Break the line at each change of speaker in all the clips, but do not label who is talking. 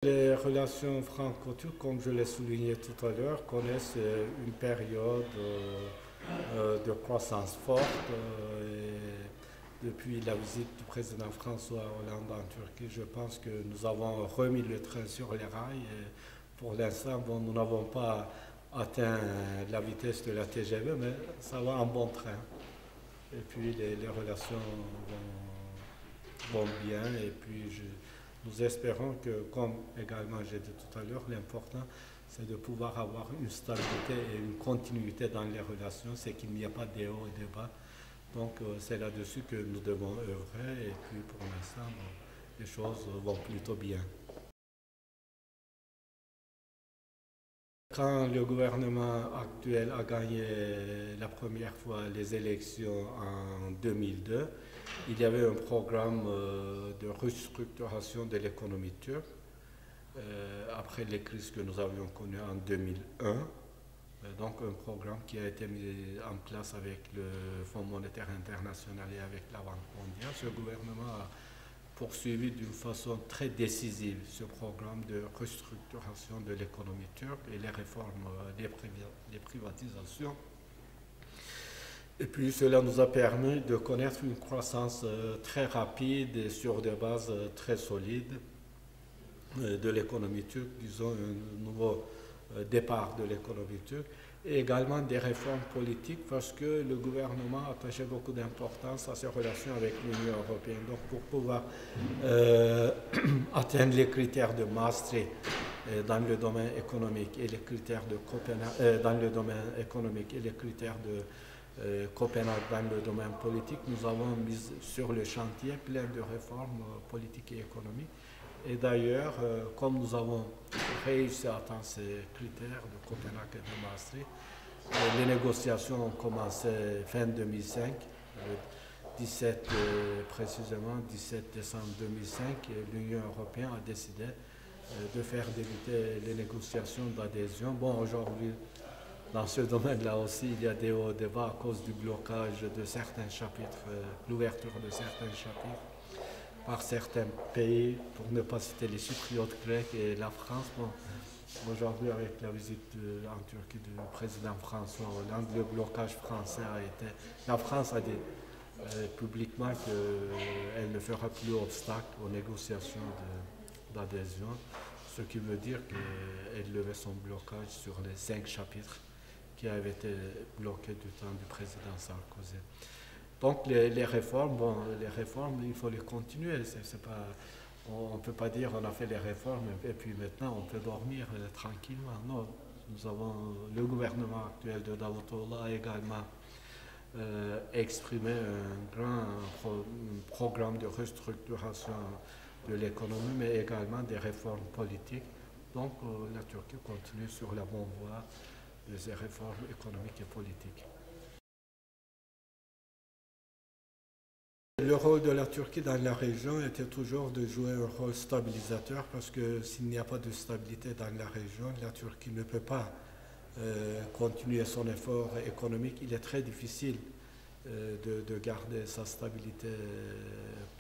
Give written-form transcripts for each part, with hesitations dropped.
Les relations franco-turques, comme je l'ai souligné tout à l'heure, connaissent une période de croissance forte. Depuis la visite du président François Hollande en Turquie, je pense que nous avons remis le train sur les rails. Et pour l'instant, bon, nous n'avons pas atteint la vitesse de la TGV, mais ça va en bon train. Et puis les relations vont bien. Et puis nous espérons que, comme également j'ai dit tout à l'heure, l'important c'est de pouvoir avoir une stabilité et une continuité dans les relations, c'est qu'il n'y a pas de hauts et de bas. Donc c'est là-dessus que nous devons œuvrer et puis pour l'instant, bon, les choses vont plutôt bien. Quand le gouvernement actuel a gagné la première fois les élections en 2002, il y avait un programme de restructuration de l'économie turque après les crises que nous avions connues en 2001. Donc un programme qui a été mis en place avec le Fonds monétaire international et avec la Banque mondiale. Ce gouvernement a poursuivi d'une façon très décisive ce programme de restructuration de l'économie turque et les réformes, les privatisations. Et puis cela nous a permis de connaître une croissance très rapide et sur des bases très solides de l'économie turque, disons un nouveau départ de l'économie turque, et également des réformes politiques parce que le gouvernement attachait beaucoup d'importance à ses relations avec l'Union européenne. Donc pour pouvoir atteindre les critères de Maastricht dans le domaine économique et les critères de Copenhague dans le domaine économique et les critères de Copenhague dans le domaine politique, nous avons mis sur le chantier plein de réformes politiques et économiques. Et d'ailleurs, comme nous avons réussi à atteindre ces critères de Copenhague et de Maastricht, les négociations ont commencé fin 2005, le 17, précisément 17 décembre 2005, et l'Union européenne a décidé de faire débuter les négociations d'adhésion. Bon, aujourd'hui, dans ce domaine-là aussi, il y a des hauts débats à cause du blocage de certains chapitres, l'ouverture de certains chapitres par certains pays, pour ne pas citer les Chypriotes grecs et la France. Bon, aujourd'hui, avec la visite en Turquie du président François Hollande, le blocage français a été... La France a dit publiquement qu'elle ne fera plus obstacle aux négociations d'adhésion, ce qui veut dire qu'elle levait son blocage sur les 5 chapitres qui avaient été bloqués du temps du président Sarkozy. Donc les réformes, bon, les réformes, il faut les continuer. C'est pas, on ne peut pas dire on a fait les réformes et puis maintenant on peut dormir tranquillement. Non, nous avons le gouvernement actuel de Davutoglu a également exprimé un grand programme de restructuration de l'économie, mais également des réformes politiques. Donc la Turquie continue sur la bonne voie de ces réformes économiques et politiques. Le rôle de la Turquie dans la région était toujours de jouer un rôle stabilisateur parce que s'il n'y a pas de stabilité dans la région, la Turquie ne peut pas continuer son effort économique. Il est très difficile de garder sa stabilité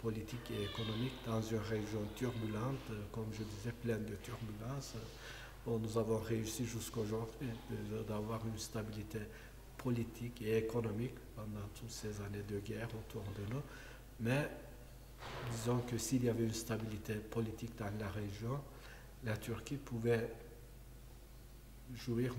politique et économique dans une région turbulente, comme je disais, pleine de turbulences. Bon, nous avons réussi jusqu'aujourd'hui d'avoir une stabilité politique et économique pendant toutes ces années de guerre autour de nous. Mais disons que s'il y avait une stabilité politique dans la région, la Turquie pouvait jouir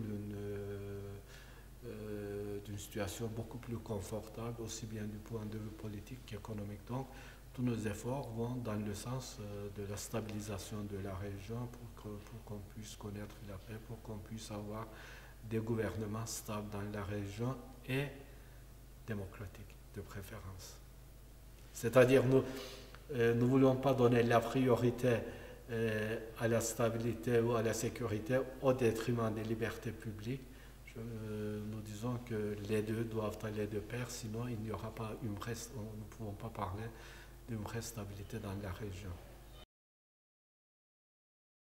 d'une situation beaucoup plus confortable, aussi bien du point de vue politique qu'économique. Donc, tous nos efforts vont dans le sens de la stabilisation de la région pour qu'on puisse connaître la paix, pour qu'on puisse avoir des gouvernements stables dans la région et démocratiques de préférence. C'est-à-dire, nous ne voulons pas donner la priorité à la stabilité ou à la sécurité au détriment des libertés publiques. Nous disons que les deux doivent aller de pair, sinon il n'y aura pas une vraie, nous ne pouvons pas parler d'une vraie stabilité dans la région.